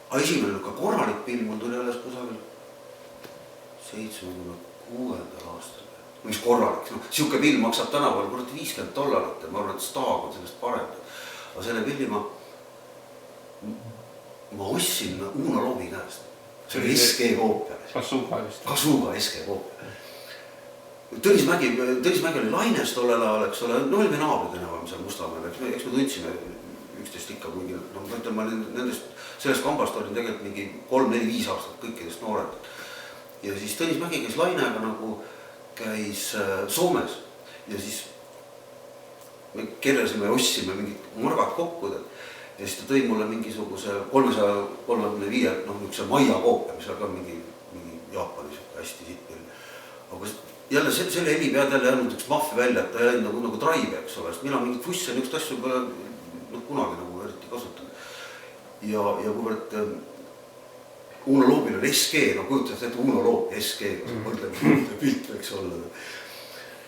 Aga esimene ka korralik pill mul tuli alles kusagil 76. aastal. Mis korralik, siuke pill maksab tänapäeval kuradi $50 ja ma arvan, et Staag on sellest parem. Aga selle pilli ma ostsin Uno Loobi käest. See oli SG koopia. Kasuga SG koopia. Tõnis Mägi oli Laines tollel ajal, eks ole, no olime naabrid enam seal Mustamäel, eks me tundsime üksteist ikka, kuigi ma sellest kambast olin tegelikult mingi 3-4-5 aastat kõikidest noored. Ja siis Tõnis Mägi käis Lainega nagu käis Soomes ja siis me keresime ja ostsime mingid margad kokku ja siis ta tõi mulle mingisuguse 335 niisuguse Maia koopia, mis on ka mingi Jaapani hästi siitpill. Aga jälle selle heli pead jälle jäänud üks maffi välja, et ta jäi nagu drive, eks ole, sest mina mingit fussi on üks asju kunagi nagu eriti kasutanud. Ja kuivõrd Uno Loobil oli SG, kujutavad ette Uno Loop SG, mõtleme pilt võiks olla.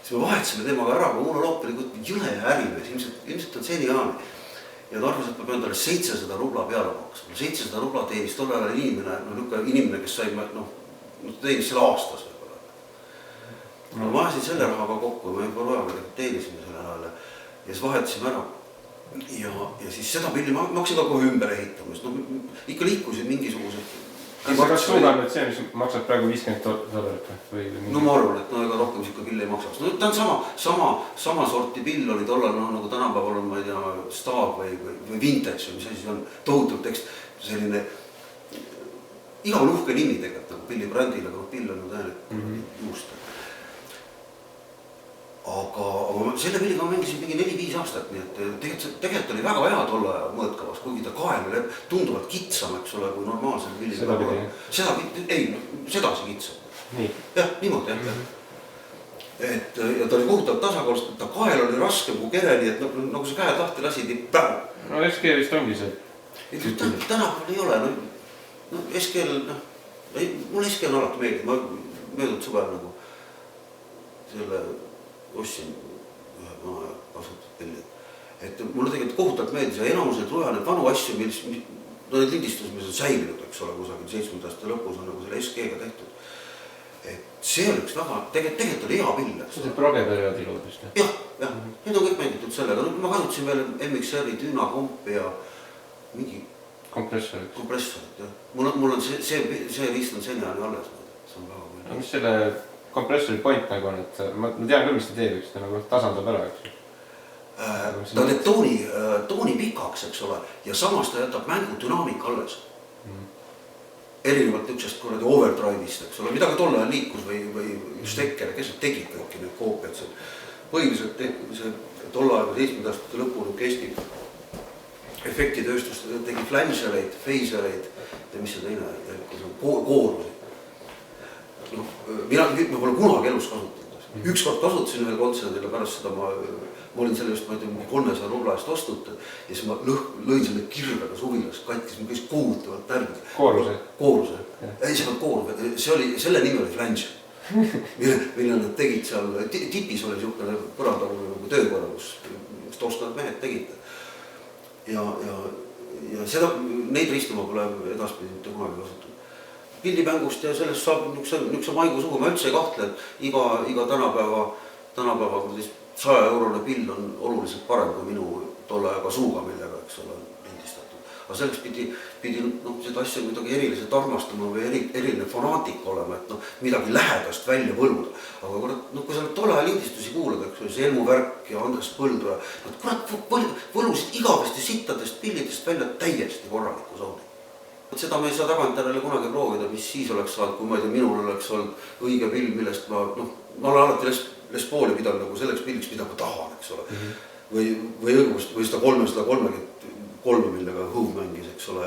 Siis me vahetasime temaga ära, aga Uno Loop oli jõle ja ärimees, ilmselt on seniaani. Ja ta arvas, et ma pean talle 700 rubla peale maksma. 700 rubla teenis tolle ajal inimene, kes sai, teenis selle aastas. Ma vahesin selle rahaga kokku, me juba lojaga teenisime selle ajal ja siis vahetasime ära. Ja siis seda pilli maksin ka kohe ümber ehitamist. Ikka liikusid mingisugused. Kas suuga nüüd see, mis maksab praegu $50? No ma arvan, et ega rohkem sikka pill ei maksaks. No ta on sama sorti pill oli tollal, nagu tänapäeval on, ma ei tea, Staag või Vintage, mis asi on tohutult tekst, selline iga uhke nimi tegelikult nagu pilli brändil, aga pill on tähelik juust. Aga selle pilliga ma mängisin mingi 4-5 aastat, nii et tegelikult oli väga hea tolle aja mõõtkavas, kuigi ta kael oli tunduvalt kitsam, eks ole, kui normaalsel pillil. Sedasi kitsam. Nii? Jah, niimoodi, jah. Ja ta oli kohutavalt tasakaalust, ta kael oli raskem kui kere, nii et nagu see käed lahti lasid, nii päev. No SG vist ongi see. Tänapäeval ei ole. SG-l, mul SG on alati meeldib, ma möödud suvel nagu selle ostsin ühe vana kasutatud pilli. Et mulle tegelikult kohutavalt meeldis ja enamused luja need vanu asju, need lindistus, mis on säilinud, eks ole, kusagil 70. aastate lõpus on nagu selle SG-ga tehtud. Et see oli üks väga, tegelikult oli hea pill. See on progeperioodi loodust. Jah, need on kõik mängitud sellega. Ma kasutasin veel MXR-i Düna kompi ja mingi kompressorit. Mul on see riist on seniaani alles. Mis selle kompressori point nagu on, et ma tean küll, mis ta teeb, ta nagu tasandab ära, eks. Ta teeb tooni pikaks, eks ole, ja samas ta jätab mängu dünaamika alles. Erinevalt üksest kuradi overdrive'ist, eks ole, mida ka tolle ajal liikus või Stekker, kes tegid kõiki need koopiad. Põhiliselt see tolle ajal 70. aastate lõpul Eesti efektitööstus tegi flangereid, phasereid ja mis see teine, koorusi. Mina pole kunagi elus kasutanud. Ükskord kasutasin ühel kontserdil ja pärast seda ma olin selle just, ma ei tea, 300 rubla eest ostnud ja siis ma lõin selle kirvega suvilas, katkis, ma käis kohutavalt närvid. Kooruse. Ei, see on koorus. Selle nimi oli flange. Mille nad tegid seal, tipis oli siukene põrandalune nagu töökorra, kus toskavad mehed tegid. Ja neid riistu ma pole edaspidi mitte kunagi kasutanud. Pillimängust ja sellest saab niisuguse maigu suhu. Ma üldse ei kahtle, et iga tänapäeva 100-eurone pill on oluliselt parem kui minu tolle aega suuga, millega, eks ole, lindistatud. Aga selleks pidi seda asja kuidagi eriliselt armastama või eriline fanaatik olema, et midagi lähedast välja võluda. Aga kui sa tolle aja lindistusi kuulad, eks ole, see Elmu Värk ja Andres Põldra, võlusid igavesti sittadest pillidest välja täiesti korraliku saudi. Seda me ei saa tagantjärele kunagi proovida, mis siis oleks saanud, kui ma ei tea, minul oleks olnud õige pill, millest ma olen alati Les Pauli pidanud nagu selleks pilliks, mida ma tahan, eks ole. Või seda 333, millega Hõuv mängis, eks ole.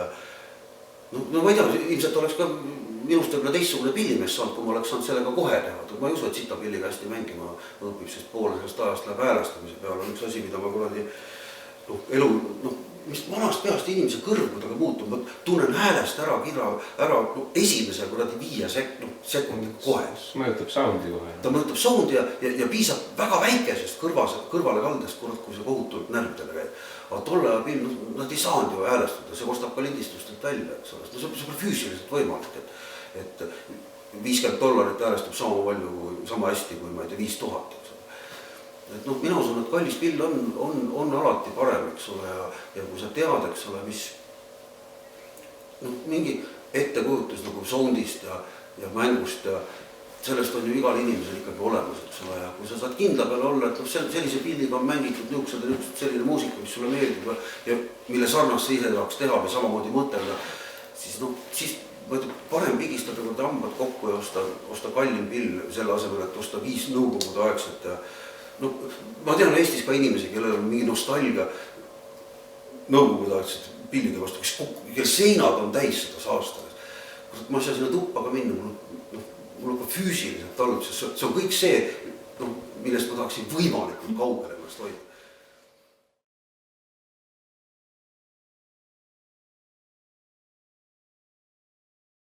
No ma ei tea, ilmselt oleks ka minust võib-olla teistsugune pillimees saanud, kui ma oleks saanud sellega kohe teha. Ma ei usu, et sita pilliga hästi mängima õpib, sest poole sellest ajast läheb häälestamise peale. On üks asi, mida ma kuradi mis vanast peast inimese kõrgudega muutub, ma tunnen häälest ära esimese kuradi 5 sekundit kohe. Mõjutab soundi kohe. Ta mõjutab soundi ja piisab väga väikesest kõrvale kaldest, kui see kohutult närvidele käib. Aga tolle ajal pill, nad ei saanud ju häälestada, see kostab ka lindistustelt välja, eks ole. See on füüsiliselt võimalik, et $50 häälestab sama hästi kui ma ei tea 5000. Et noh, mina usun, et kallis pill on alati parem, eks ole, ja kui sa tead, eks ole, mis mingi ettekujutus nagu soundist ja mängust ja sellest on ju igal inimesel ikkagi olemas, eks ole, ja kui sa saad kindla peale olla, et sellise pilliga on mängitud selline muusika, mis sulle meeldib ja mille sarnast sa ise saaks teha või samamoodi mõtelda, siis parem pigistada kui hambad kokku ja osta kallim pill selle asemel, et osta 5 nõukogude aegset ja ma tean Eestis ka inimesi, kellel on mingi nostalgia nõukogude aegsete pillide vastu, kelle seinad on täis seda saastades. Ma ei saa sinna tuppa ka minna, mul on ka füüsiliselt talud, see on kõik see, millest ma tahaksin võimalikult kaugele ennast hoida.